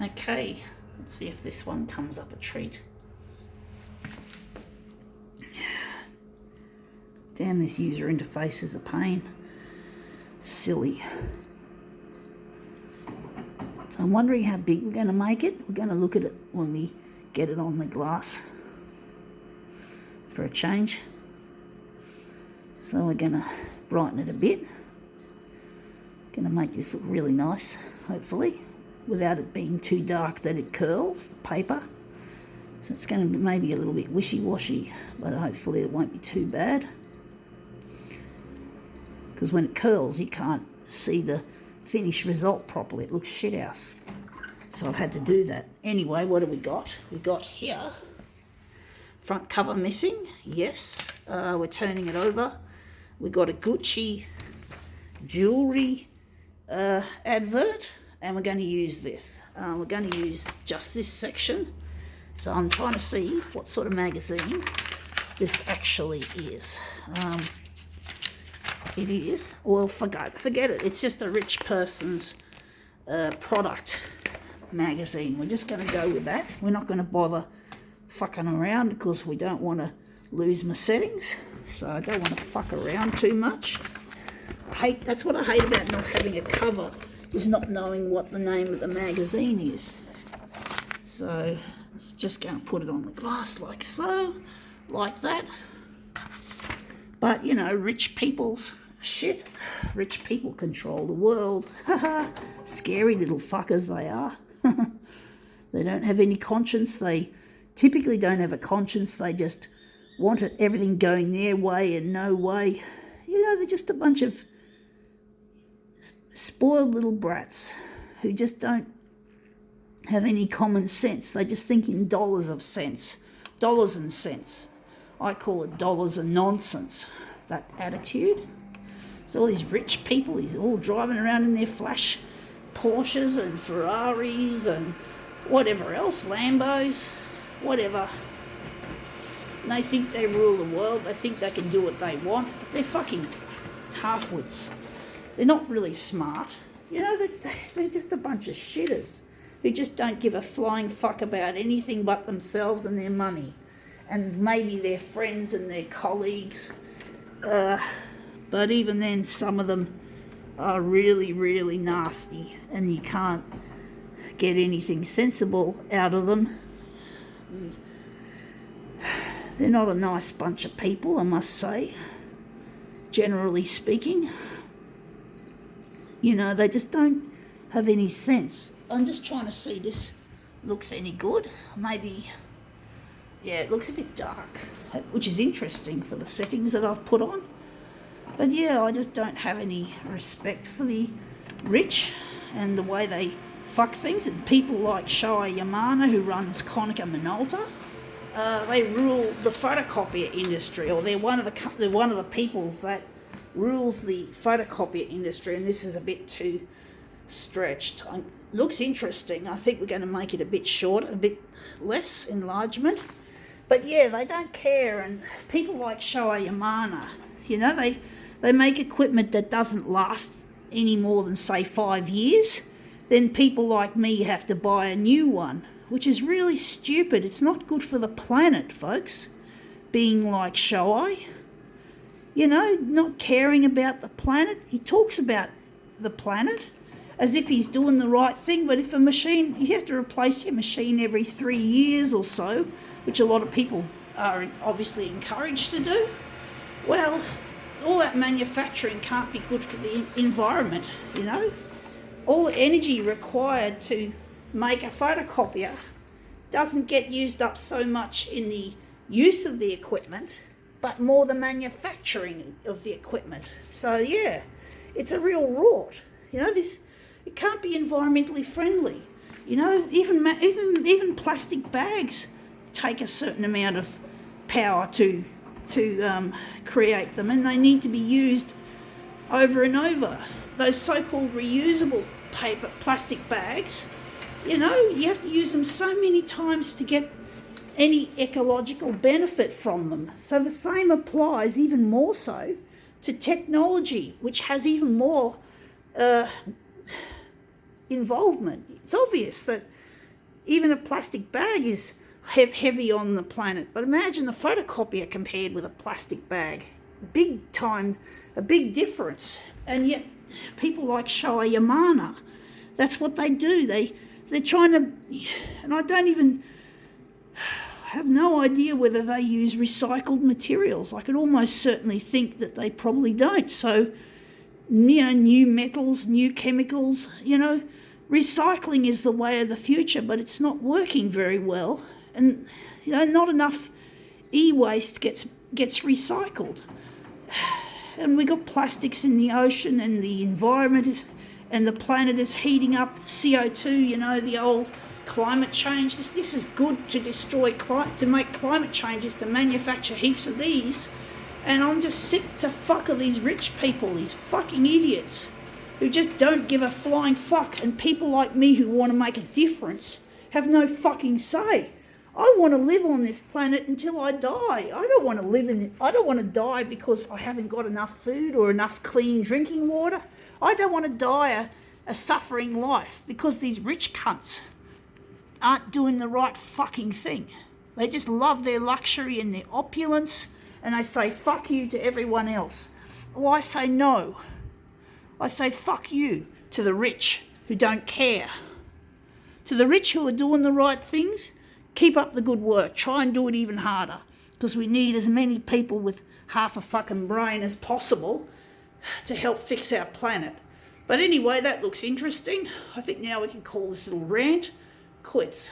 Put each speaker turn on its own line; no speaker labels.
Okay, let's see if this one comes up a treat. Damn, this user interface is a pain. Silly. So I'm wondering how big we're going to make it. We're going to look at it when we get it on the glass for a change. So we're going to brighten it a bit. Going to make this look really nice, hopefully, without it being too dark that it curls the paper. So it's going to be maybe a little bit wishy-washy, but hopefully it won't be too bad. Because when it curls, you can't see the finished result properly. It looks shithouse. So I've had to do that. Anyway, what have we got? We got here, front cover missing. Yes, we're turning it over. We got a Gucci jewellery advert, and we're going to use this. We're going to use just this section. So I'm trying to see what sort of magazine this actually is. It is, well, forget it. It's just a rich person's product magazine. We're just going to go with that. We're not going to bother fucking around because we don't want to lose my settings. So I don't want to fuck around too much. That's what I hate about not having a cover, is not knowing what the name of the magazine is. So it's just going to put it on the glass like so, like that. But, you know, rich people's shit. Rich people control the world. Scary little fuckers they are. They don't have any conscience. They typically don't have a conscience. They just want everything going their way and no way. You know, they're just a bunch of spoiled little brats who just don't have any common sense. They just think in dollars and cents. I call it dollars and nonsense, that attitude. So all these rich people, he's all driving around in their flash Porsches and Ferraris and whatever else, Lambos, whatever. And they think they rule the world. They think they can do what they want. But they're fucking half-wits. They're not really smart. You know, they're just a bunch of shitters who just don't give a flying fuck about anything but themselves and their money. And maybe their friends and their colleagues. But even then, some of them are really, really nasty, and you can't get anything sensible out of them. And they're not a nice bunch of people, I must say, generally speaking. You know, they just don't have any sense. I'm just trying to see if this looks any good. Maybe, yeah, it looks a bit dark, which is interesting for the settings that I've put on. But yeah, I just don't have any respect for the rich and the way they fuck things. And people like Shoei Yamana, who runs Konica Minolta, they rule the photocopier industry, or they're one of the peoples that rules the photocopier industry. And this is a bit too stretched. Looks interesting. I think we're going to make it a bit shorter, a bit less enlargement. But yeah, they don't care. And people like Shoei Yamana, you know, they make equipment that doesn't last any more than, say, 5 years. Then people like me have to buy a new one, which is really stupid. It's not good for the planet, folks, being like Shoei. You know, not caring about the planet. He talks about the planet as if he's doing the right thing, but if a machine, you have to replace your machine every 3 years or so, which a lot of people are obviously encouraged to do. Well, all that manufacturing can't be good for the environment, you know. All the energy required to make a photocopier doesn't get used up so much in the use of the equipment, but more the manufacturing of the equipment. So yeah, it's a real rort. You know, it can't be environmentally friendly. You know, even plastic bags take a certain amount of power to create them, and they need to be used over and over. Those so-called reusable plastic bags, you know, you have to use them so many times to get any ecological benefit from them. So the same applies, even more so, to technology, which has even more involvement. It's obvious that Even a plastic bag is heavy on the planet. But imagine the photocopier compared with a plastic bag. A big difference. And yet people like Showa Yamana, that's what they do. They're trying to, and I don't even have no idea whether they use recycled materials. I could almost certainly think that they probably don't. So, new metals, new chemicals, recycling is the way of the future, but it's not working very well. And, not enough e-waste gets recycled. And we got plastics in the ocean, and the environment and the planet is heating up. CO2, the old climate change. This is good to to make climate changes, to manufacture heaps of these. And I'm just sick to fuck of these rich people, these fucking idiots who just don't give a flying fuck. And people like me who want to make a difference have no fucking say. I want to live on this planet until I die. I don't want to die because I haven't got enough food or enough clean drinking water. I don't want to die a suffering life because these rich cunts aren't doing the right fucking thing. They just love their luxury and their opulence, and they say fuck you to everyone else. Well, I say no. I say fuck you to the rich who don't care. To the rich who are doing the right things, keep up the good work. Try and do it even harder, because we need as many people with half a fucking brain as possible to help fix our planet. But anyway, that looks interesting. I think now we can call this little rant quits.